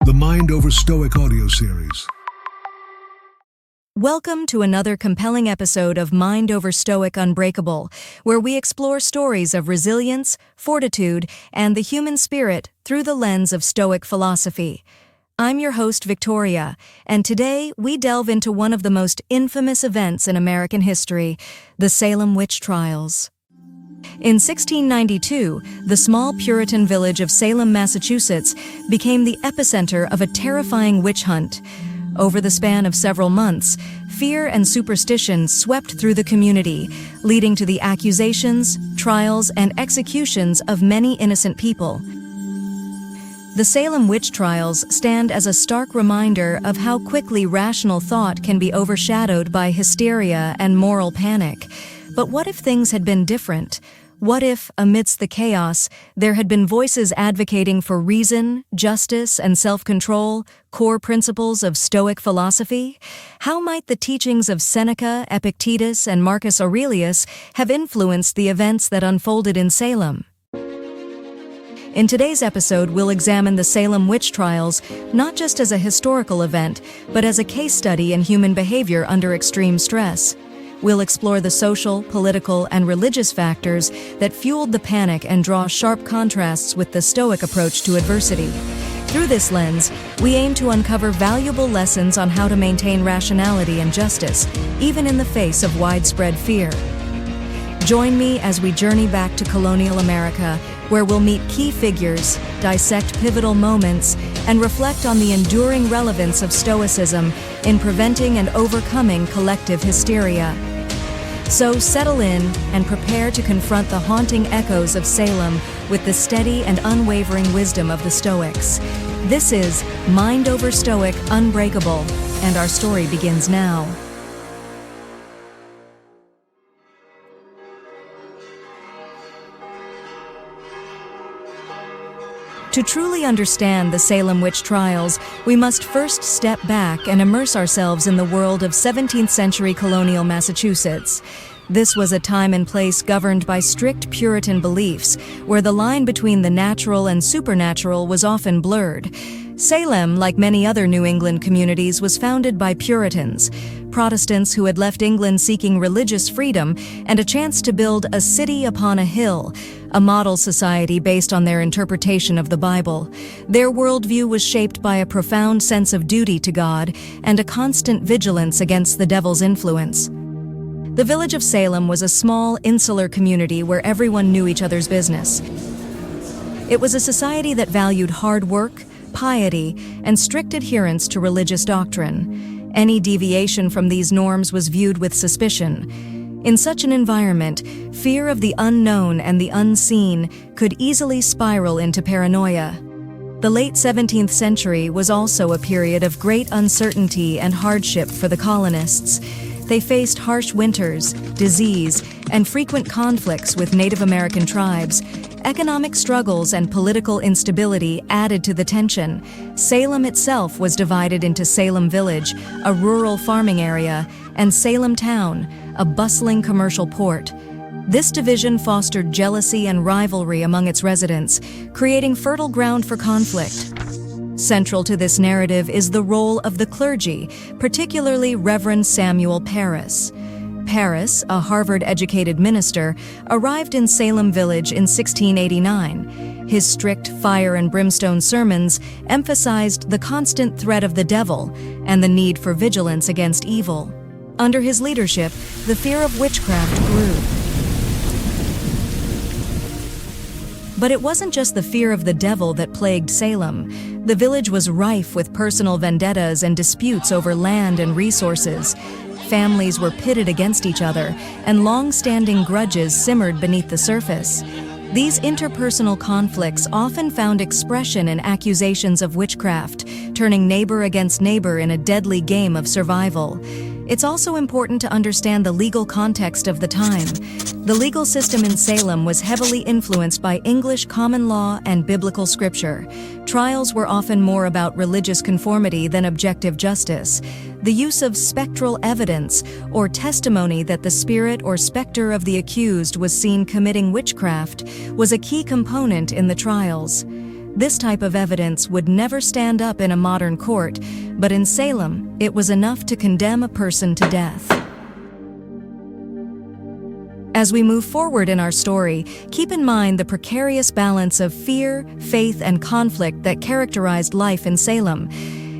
the Mind Over Stoic audio series. Welcome to another compelling episode of Mind Over Stoic Unbreakable, where we explore stories of resilience, fortitude, and the human spirit through the lens of Stoic philosophy. I'm your host, Victoria, and today we delve into one of the most infamous events in American history, the Salem Witch Trials. In 1692, the small Puritan village of Salem, Massachusetts, became the epicenter of a terrifying witch hunt. Over the span of several months, fear and superstition swept through the community, leading to the accusations, trials, and executions of many innocent people. The Salem Witch Trials stand as a stark reminder of how quickly rational thought can be overshadowed by hysteria and moral panic. But what if things had been different? What if, amidst the chaos, there had been voices advocating for reason, justice, and self-control, core principles of Stoic philosophy? How might the teachings of Seneca, Epictetus, and Marcus Aurelius have influenced the events that unfolded in Salem? In today's episode, we'll examine the Salem Witch Trials not just as a historical event, but as a case study in human behavior under extreme stress. We'll explore the social, political, and religious factors that fueled the panic and draw sharp contrasts with the Stoic approach to adversity. Through this lens, we aim to uncover valuable lessons on how to maintain rationality and justice, even in the face of widespread fear. Join me as we journey back to colonial America, where we'll meet key figures, dissect pivotal moments, and reflect on the enduring relevance of Stoicism in preventing and overcoming collective hysteria. So settle in and prepare to confront the haunting echoes of Salem with the steady and unwavering wisdom of the Stoics. This is Mind Over Stoic Unbreakable, and our story begins now. To truly understand the Salem Witch Trials, we must first step back and immerse ourselves in the world of 17th century colonial Massachusetts. This was a time and place governed by strict Puritan beliefs, where the line between the natural and supernatural was often blurred. Salem, like many other New England communities, was founded by Puritans, Protestants who had left England seeking religious freedom and a chance to build a city upon a hill, a model society based on their interpretation of the Bible. Their worldview was shaped by a profound sense of duty to God and a constant vigilance against the devil's influence. The village of Salem was a small, insular community where everyone knew each other's business. It was a society that valued hard work, piety, and strict adherence to religious doctrine. Any deviation from these norms was viewed with suspicion. In such an environment, fear of the unknown and the unseen could easily spiral into paranoia. The late 17th century was also a period of great uncertainty and hardship for the colonists. They faced harsh winters, disease, and frequent conflicts with Native American tribes. Economic struggles and political instability added to the tension. Salem itself was divided into Salem Village, a rural farming area, and Salem Town, a bustling commercial port. This division fostered jealousy and rivalry among its residents, creating fertile ground for conflict. Central to this narrative is the role of the clergy, particularly Reverend Samuel Parris. Parris, a Harvard-educated minister, arrived in Salem Village in 1689. His strict fire and brimstone sermons emphasized the constant threat of the devil and the need for vigilance against evil. Under his leadership, the fear of witchcraft grew. But it wasn't just the fear of the devil that plagued Salem. The village was rife with personal vendettas and disputes over land and resources. Families were pitted against each other, and long-standing grudges simmered beneath the surface. These interpersonal conflicts often found expression in accusations of witchcraft, turning neighbor against neighbor in a deadly game of survival. It's also important to understand the legal context of the time. The legal system in Salem was heavily influenced by English common law and biblical scripture. Trials were often more about religious conformity than objective justice. The use of spectral evidence, or testimony that the spirit or specter of the accused was seen committing witchcraft, was a key component in the trials. This type of evidence would never stand up in a modern court, but in Salem, it was enough to condemn a person to death. As we move forward in our story, keep in mind the precarious balance of fear, faith, and conflict that characterized life in Salem.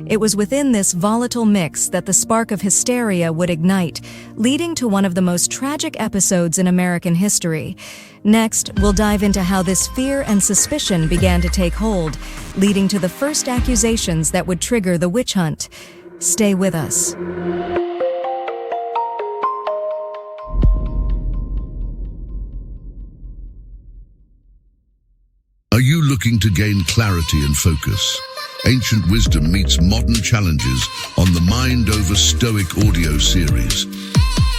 It was within this volatile mix that the spark of hysteria would ignite, leading to one of the most tragic episodes in American history. Next, we'll dive into how this fear and suspicion began to take hold, leading to the first accusations that would trigger the witch hunt. Stay with us. Are you looking to gain clarity and focus? Ancient wisdom meets modern challenges on the Mind Over Stoic audio series.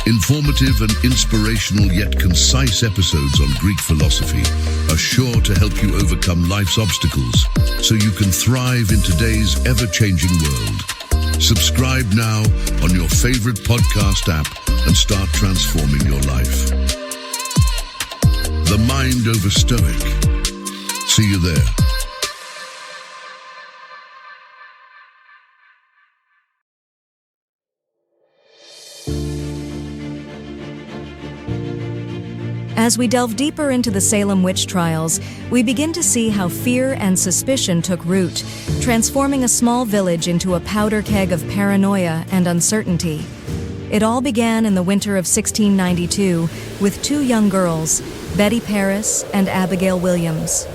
Informative and inspirational yet concise episodes on Greek philosophy are sure to help you overcome life's obstacles so you can thrive in today's ever-changing world. Subscribe now on your favorite podcast app and start transforming your life. The Mind Over Stoic. See you there. As we delve deeper into the Salem Witch Trials, we begin to see how fear and suspicion took root, transforming a small village into a powder keg of paranoia and uncertainty. It all began in the winter of 1692 with two young girls, Betty Paris and Abigail Williams.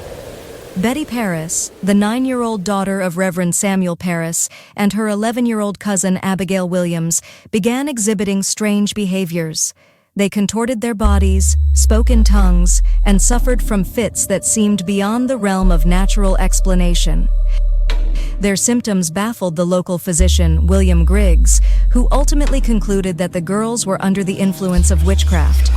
Betty Paris, the 9-year-old daughter of Reverend Samuel Paris, and her 11-year-old cousin Abigail Williams began exhibiting strange behaviors. They contorted their bodies, spoke in tongues, and suffered from fits that seemed beyond the realm of natural explanation. Their symptoms baffled the local physician, William Griggs, who ultimately concluded that the girls were under the influence of witchcraft.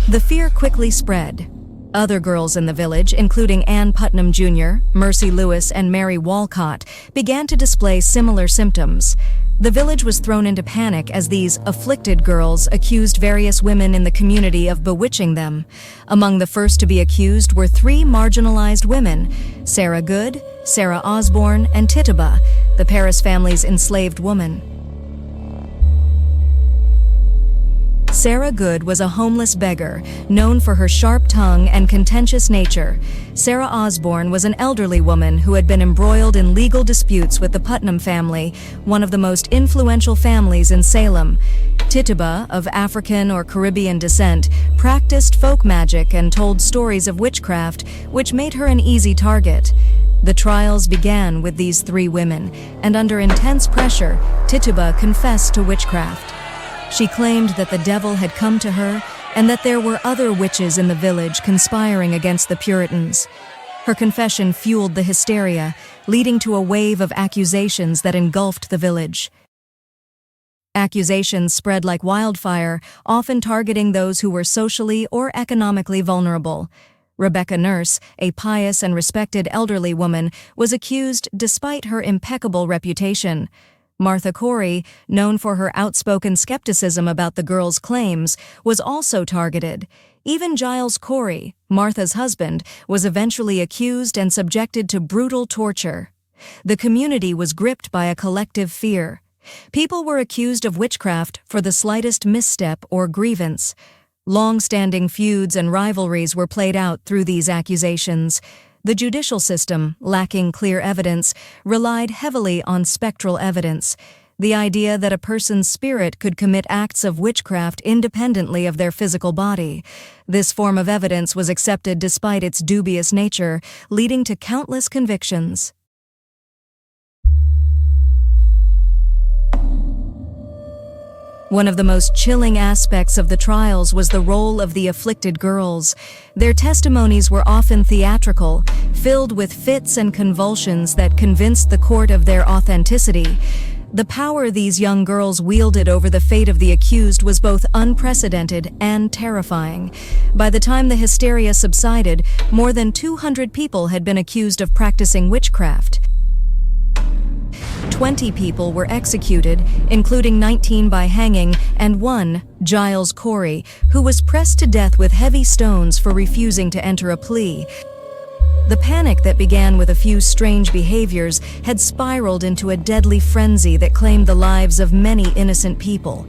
The fear quickly spread. Other girls in the village, including Ann Putnam Jr., Mercy Lewis, and Mary Walcott, began to display similar symptoms. The village was thrown into panic as these afflicted girls accused various women in the community of bewitching them. Among the first to be accused were 3 marginalized women: Sarah Good, Sarah Osborne, and Tituba, the Paris family's enslaved woman. Sarah Good was a homeless beggar, known for her sharp tongue and contentious nature. Sarah Osborne was an elderly woman who had been embroiled in legal disputes with the Putnam family, one of the most influential families in Salem. Tituba, of African or Caribbean descent, practiced folk magic and told stories of witchcraft, which made her an easy target. The trials began with these 3 women, and under intense pressure, Tituba confessed to witchcraft. She claimed that the devil had come to her and that there were other witches in the village conspiring against the Puritans. Her confession fueled the hysteria, leading to a wave of accusations that engulfed the village. Accusations spread like wildfire, often targeting those who were socially or economically vulnerable. Rebecca Nurse, a pious and respected elderly woman, was accused despite her impeccable reputation. Martha Corey, known for her outspoken skepticism about the girls' claims, was also targeted. Even Giles Corey, Martha's husband, was eventually accused and subjected to brutal torture. The community was gripped by a collective fear. People were accused of witchcraft for the slightest misstep or grievance. Long-standing feuds and rivalries were played out through these accusations. The judicial system, lacking clear evidence, relied heavily on spectral evidence, the idea that a person's spirit could commit acts of witchcraft independently of their physical body. This form of evidence was accepted despite its dubious nature, leading to countless convictions. One of the most chilling aspects of the trials was the role of the afflicted girls. Their testimonies were often theatrical, filled with fits and convulsions that convinced the court of their authenticity. The power these young girls wielded over the fate of the accused was both unprecedented and terrifying. By the time the hysteria subsided, more than 200 people had been accused of practicing witchcraft. 20 people were executed, including 19 by hanging and one, Giles Corey, who was pressed to death with heavy stones for refusing to enter a plea. The panic that began with a few strange behaviors had spiraled into a deadly frenzy that claimed the lives of many innocent people.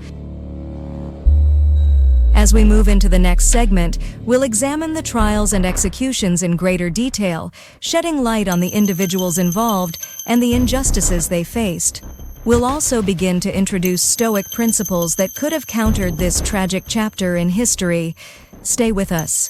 As we move into the next segment, we'll examine the trials and executions in greater detail, shedding light on the individuals involved and the injustices they faced. We'll also begin to introduce Stoic principles that could have countered this tragic chapter in history. Stay with us.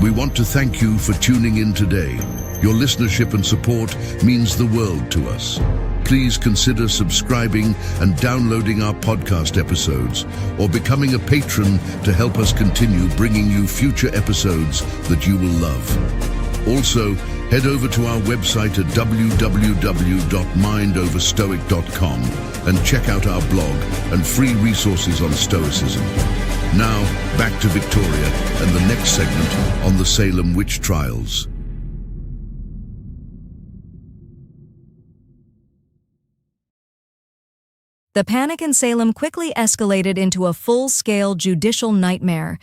We want to thank you for tuning in today. Your listenership and support means the world to us. Please consider subscribing and downloading our podcast episodes or becoming a patron to help us continue bringing you future episodes that you will love. Also, head over to our website at www.mindoverstoic.com and check out our blog and free resources on Stoicism. Now, back to Victoria and the next segment on the Salem Witch Trials. The panic in Salem quickly escalated into a full-scale judicial nightmare.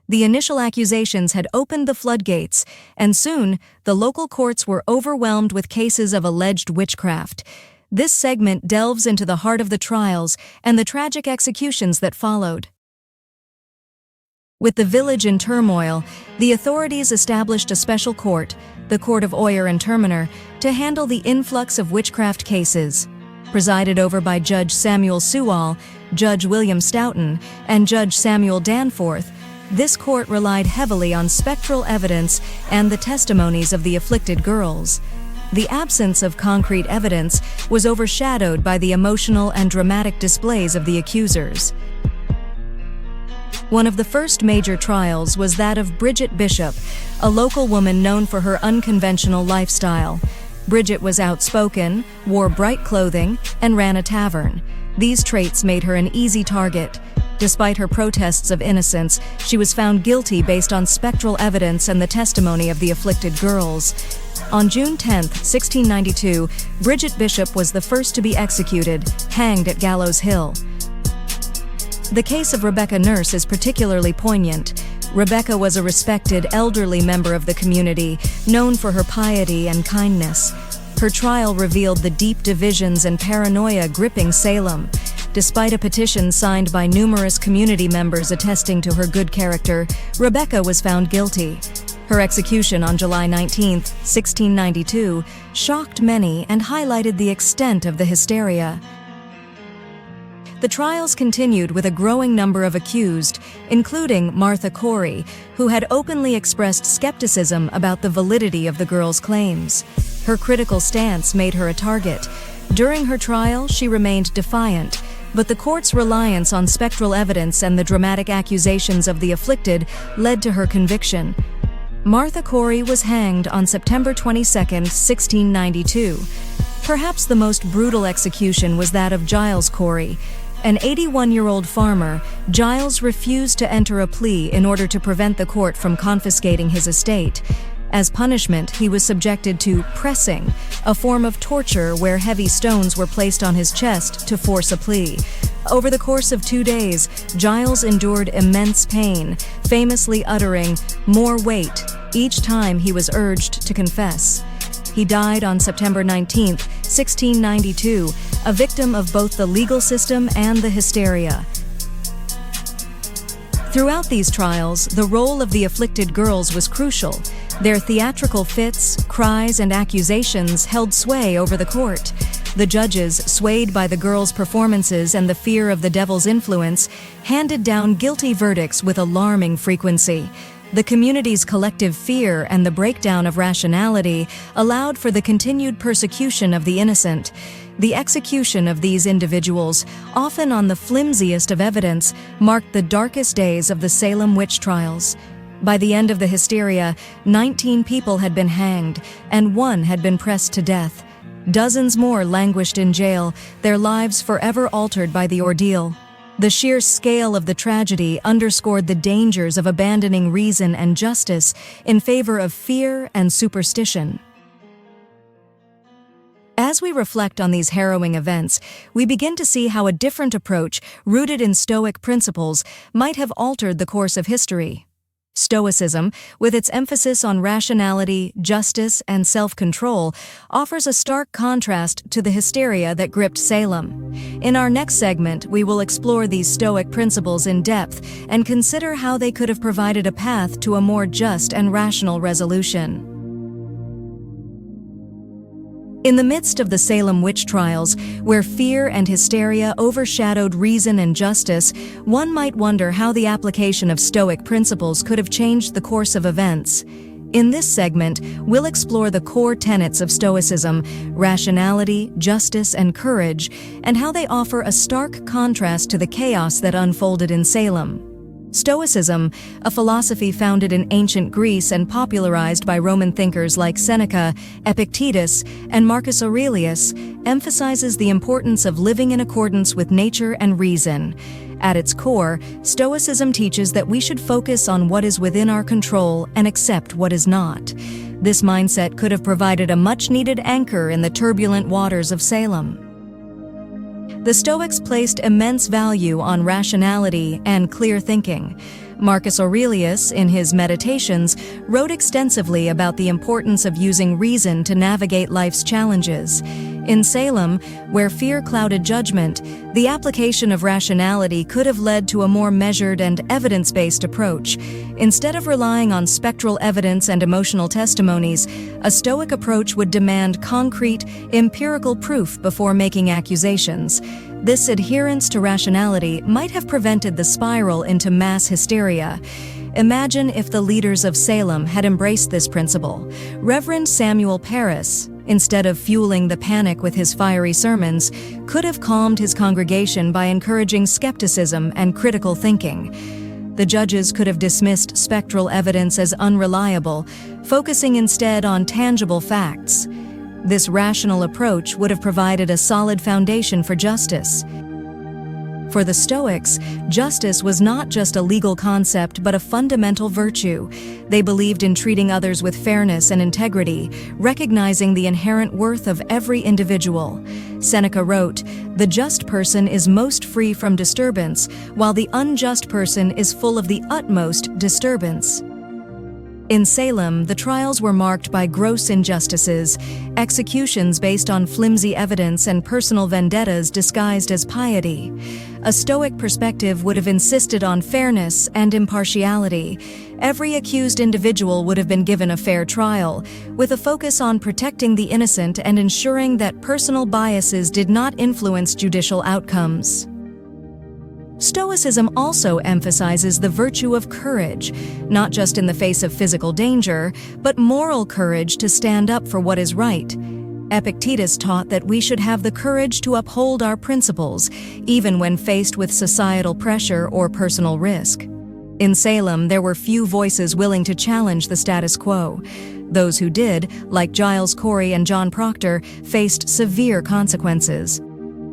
The initial accusations had opened the floodgates, and soon the local courts were overwhelmed with cases of alleged witchcraft. This segment delves into the heart of the trials and the tragic executions that followed. With the village in turmoil, the authorities established a special court, the Court of Oyer and Terminer, to handle the influx of witchcraft cases. Presided over by Judge Samuel Sewall, Judge William Stoughton, and Judge Samuel Danforth, this court relied heavily on spectral evidence and the testimonies of the afflicted girls. The absence of concrete evidence was overshadowed by the emotional and dramatic displays of the accusers. One of the first major trials was that of Bridget Bishop, a local woman known for her unconventional lifestyle. Bridget was outspoken, wore bright clothing, and ran a tavern. These traits made her an easy target. Despite her protests of innocence, she was found guilty based on spectral evidence and the testimony of the afflicted girls. On June 10, 1692, Bridget Bishop was the first to be executed, hanged at Gallows Hill. The case of Rebecca Nurse is particularly poignant. Rebecca was a respected, elderly member of the community, known for her piety and kindness. Her trial revealed the deep divisions and paranoia gripping Salem. Despite a petition signed by numerous community members attesting to her good character, Rebecca was found guilty. Her execution on July 19, 1692, shocked many and highlighted the extent of the hysteria. The trials continued with a growing number of accused, including Martha Corey, who had openly expressed skepticism about the validity of the girls' claims. Her critical stance made her a target. During her trial, she remained defiant, but the court's reliance on spectral evidence and the dramatic accusations of the afflicted led to her conviction. Martha Corey was hanged on September 22, 1692. Perhaps the most brutal execution was that of Giles Corey. An 81-year-old farmer, Giles refused to enter a plea in order to prevent the court from confiscating his estate. As punishment, he was subjected to pressing, a form of torture where heavy stones were placed on his chest to force a plea. Over the course of 2 days, Giles endured immense pain, famously uttering, "More weight," each time he was urged to confess. He died on September 19, 1692, a victim of both the legal system and the hysteria. Throughout these trials, the role of the afflicted girls was crucial. Their theatrical fits, cries, and accusations held sway over the court. The judges, swayed by the girls' performances and the fear of the devil's influence, handed down guilty verdicts with alarming frequency. The community's collective fear and the breakdown of rationality allowed for the continued persecution of the innocent. The execution of these individuals, often on the flimsiest of evidence, marked the darkest days of the Salem Witch Trials. By the end of the hysteria, 19 people had been hanged, and 1 had been pressed to death. Dozens more languished in jail, their lives forever altered by the ordeal. The sheer scale of the tragedy underscored the dangers of abandoning reason and justice in favor of fear and superstition. As we reflect on these harrowing events, we begin to see how a different approach, rooted in Stoic principles, might have altered the course of history. Stoicism, with its emphasis on rationality, justice, and self-control, offers a stark contrast to the hysteria that gripped Salem. In our next segment, we will explore these Stoic principles in depth and consider how they could have provided a path to a more just and rational resolution. In the midst of the Salem Witch Trials, where fear and hysteria overshadowed reason and justice, one might wonder how the application of Stoic principles could have changed the course of events. In this segment, we'll explore the core tenets of Stoicism, rationality, justice, and courage, and how they offer a stark contrast to the chaos that unfolded in Salem. Stoicism, a philosophy founded in ancient Greece and popularized by Roman thinkers like Seneca, Epictetus, and Marcus Aurelius, emphasizes the importance of living in accordance with nature and reason. At its core, Stoicism teaches that we should focus on what is within our control and accept what is not. This mindset could have provided a much-needed anchor in the turbulent waters of Salem. The Stoics placed immense value on rationality and clear thinking. Marcus Aurelius, in his Meditations, wrote extensively about the importance of using reason to navigate life's challenges. In Salem, where fear clouded judgment, the application of rationality could have led to a more measured and evidence-based approach. Instead of relying on spectral evidence and emotional testimonies, a Stoic approach would demand concrete, empirical proof before making accusations. This adherence to rationality might have prevented the spiral into mass hysteria. Imagine if the leaders of Salem had embraced this principle. Reverend Samuel Parris, instead of fueling the panic with his fiery sermons, could have calmed his congregation by encouraging skepticism and critical thinking. The judges could have dismissed spectral evidence as unreliable, focusing instead on tangible facts. This rational approach would have provided a solid foundation for justice. For the Stoics, justice was not just a legal concept but a fundamental virtue. They believed in treating others with fairness and integrity, recognizing the inherent worth of every individual. Seneca wrote, "The just person is most free from disturbance, while the unjust person is full of the utmost disturbance." In Salem, the trials were marked by gross injustices, executions based on flimsy evidence, and personal vendettas disguised as piety. A Stoic perspective would have insisted on fairness and impartiality. Every accused individual would have been given a fair trial, with a focus on protecting the innocent and ensuring that personal biases did not influence judicial outcomes. Stoicism also emphasizes the virtue of courage, not just in the face of physical danger, but moral courage to stand up for what is right. Epictetus taught that we should have the courage to uphold our principles, even when faced with societal pressure or personal risk. In Salem, there were few voices willing to challenge the status quo. Those who did, like Giles Corey and John Proctor, faced severe consequences.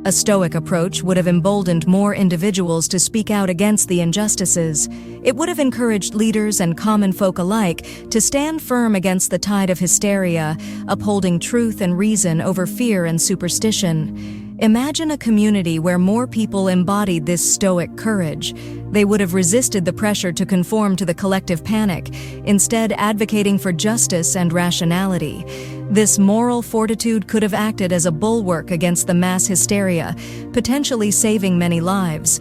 A Stoic approach would have emboldened more individuals to speak out against the injustices. It would have encouraged leaders and common folk alike to stand firm against the tide of hysteria, upholding truth and reason over fear and superstition. Imagine a community where more people embodied this Stoic courage. They would have resisted the pressure to conform to the collective panic, instead advocating for justice and rationality. This moral fortitude could have acted as a bulwark against the mass hysteria, potentially saving many lives.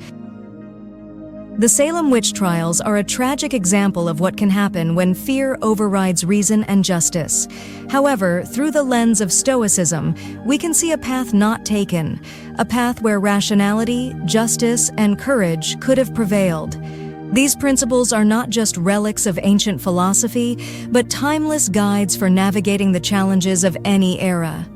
The Salem Witch Trials are a tragic example of what can happen when fear overrides reason and justice. However, through the lens of Stoicism, we can see a path not taken, a path where rationality, justice, and courage could have prevailed. These principles are not just relics of ancient philosophy, but timeless guides for navigating the challenges of any era.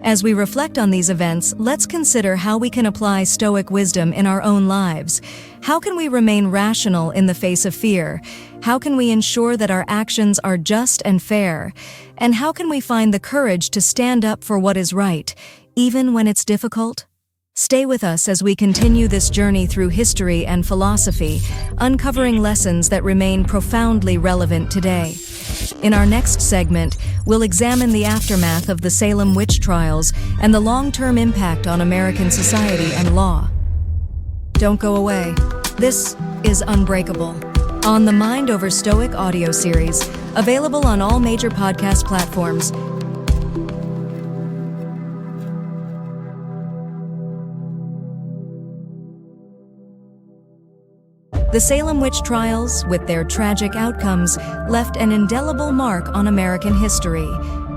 As we reflect on these events, let's consider how we can apply Stoic wisdom in our own lives. How can we remain rational in the face of fear? How can we ensure that our actions are just and fair? And how can we find the courage to stand up for what is right, even when it's difficult? Stay with us as we continue this journey through history and philosophy, uncovering lessons that remain profoundly relevant today. In our next segment, we'll examine the aftermath of the Salem Witch Trials and the long-term impact on American society and law. Don't go away. This is Unbreakable, on the Mind Over Stoic audio series, available on all major podcast platforms. The Salem Witch Trials, with their tragic outcomes, left an indelible mark on American history.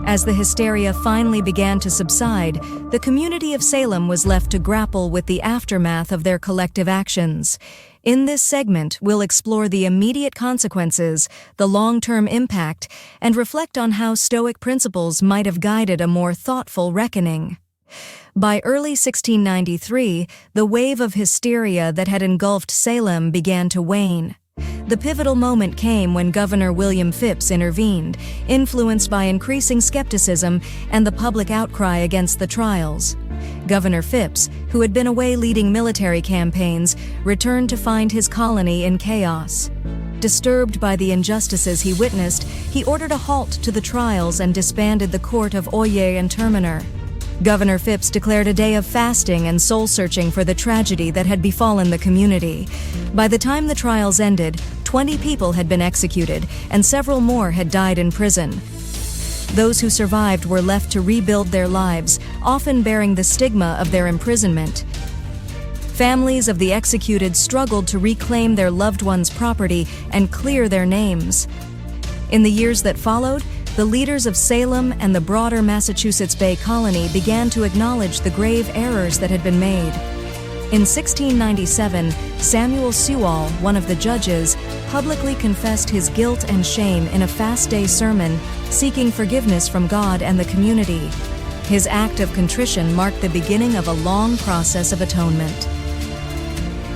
As the hysteria finally began to subside, the community of Salem was left to grapple with the aftermath of their collective actions. In this segment, we'll explore the immediate consequences, the long-term impact, and reflect on how Stoic principles might have guided a more thoughtful reckoning. By early 1693, the wave of hysteria that had engulfed Salem began to wane. The pivotal moment came when Governor William Phips intervened, influenced by increasing skepticism and the public outcry against the trials. Governor Phips, who had been away leading military campaigns, returned to find his colony in chaos. Disturbed by the injustices he witnessed, he ordered a halt to the trials and disbanded the court of Oyez and Terminer. Governor Phips declared a day of fasting and soul-searching for the tragedy that had befallen the community. By the time the trials ended, 20 people had been executed, and several more had died in prison. Those who survived were left to rebuild their lives, often bearing the stigma of their imprisonment. Families of the executed struggled to reclaim their loved ones' property and clear their names. In the years that followed, the leaders of Salem and the broader Massachusetts Bay Colony began to acknowledge the grave errors that had been made. In 1697, Samuel Sewall, one of the judges, publicly confessed his guilt and shame in a fast day sermon, seeking forgiveness from God and the community. His act of contrition marked the beginning of a long process of atonement.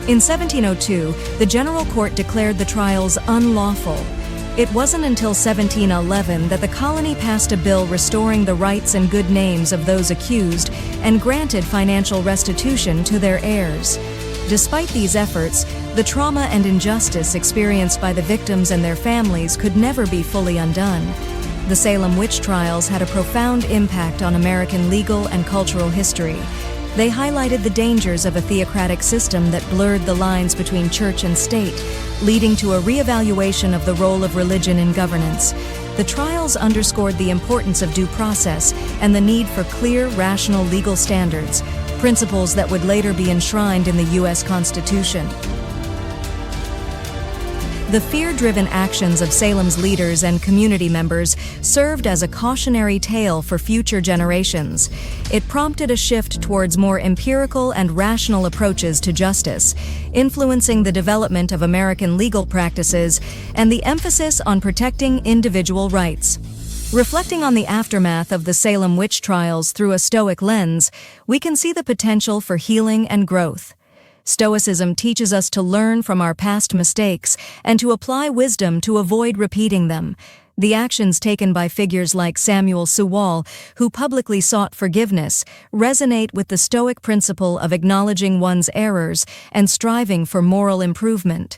In 1702, the General Court declared the trials unlawful. It wasn't until 1711 that the colony passed a bill restoring the rights and good names of those accused and granted financial restitution to their heirs. Despite these efforts, the trauma and injustice experienced by the victims and their families could never be fully undone. The Salem Witch Trials had a profound impact on American legal and cultural history. They highlighted the dangers of a theocratic system that blurred the lines between church and state, leading to a reevaluation of the role of religion in governance. The trials underscored the importance of due process and the need for clear, rational legal standards, principles that would later be enshrined in the U.S. Constitution. The fear-driven actions of Salem's leaders and community members served as a cautionary tale for future generations. It prompted a shift towards more empirical and rational approaches to justice, influencing the development of American legal practices and the emphasis on protecting individual rights. Reflecting on the aftermath of the Salem Witch Trials through a Stoic lens, we can see the potential for healing and growth. Stoicism teaches us to learn from our past mistakes and to apply wisdom to avoid repeating them. The actions taken by figures like Samuel Sewall, who publicly sought forgiveness, resonate with the Stoic principle of acknowledging one's errors and striving for moral improvement.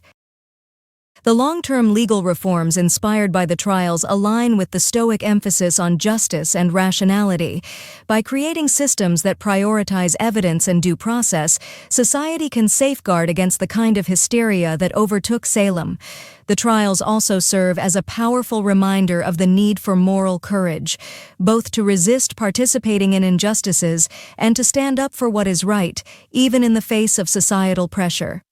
The long-term legal reforms inspired by the trials align with the Stoic emphasis on justice and rationality. By creating systems that prioritize evidence and due process, society can safeguard against the kind of hysteria that overtook Salem. The trials also serve as a powerful reminder of the need for moral courage, both to resist participating in injustices and to stand up for what is right, even in the face of societal pressure.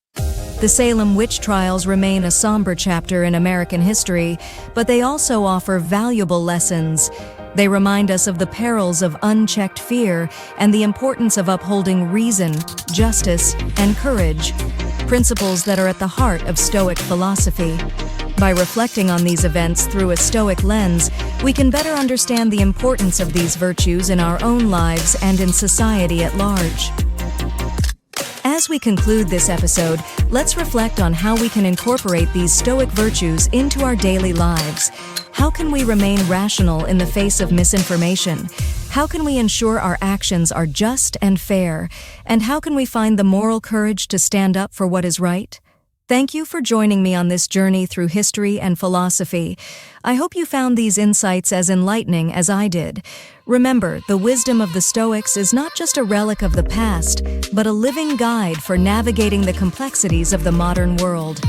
The Salem Witch Trials remain a somber chapter in American history, but they also offer valuable lessons. They remind us of the perils of unchecked fear and the importance of upholding reason, justice, and courage, principles that are at the heart of Stoic philosophy. By reflecting on these events through a Stoic lens, we can better understand the importance of these virtues in our own lives and in society at large. As we conclude this episode, let's reflect on how we can incorporate these Stoic virtues into our daily lives. How can we remain rational in the face of misinformation? How can we ensure our actions are just and fair? And how can we find the moral courage to stand up for what is right? Thank you for joining me on this journey through history and philosophy. I hope you found these insights as enlightening as I did. Remember, the wisdom of the Stoics is not just a relic of the past, but a living guide for navigating the complexities of the modern world.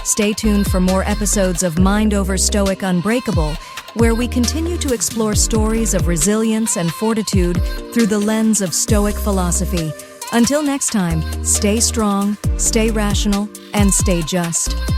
Stay tuned for more episodes of Mind Over Stoic Unbreakable, where we continue to explore stories of resilience and fortitude through the lens of Stoic philosophy. Until next time, stay strong, stay rational, and stay just.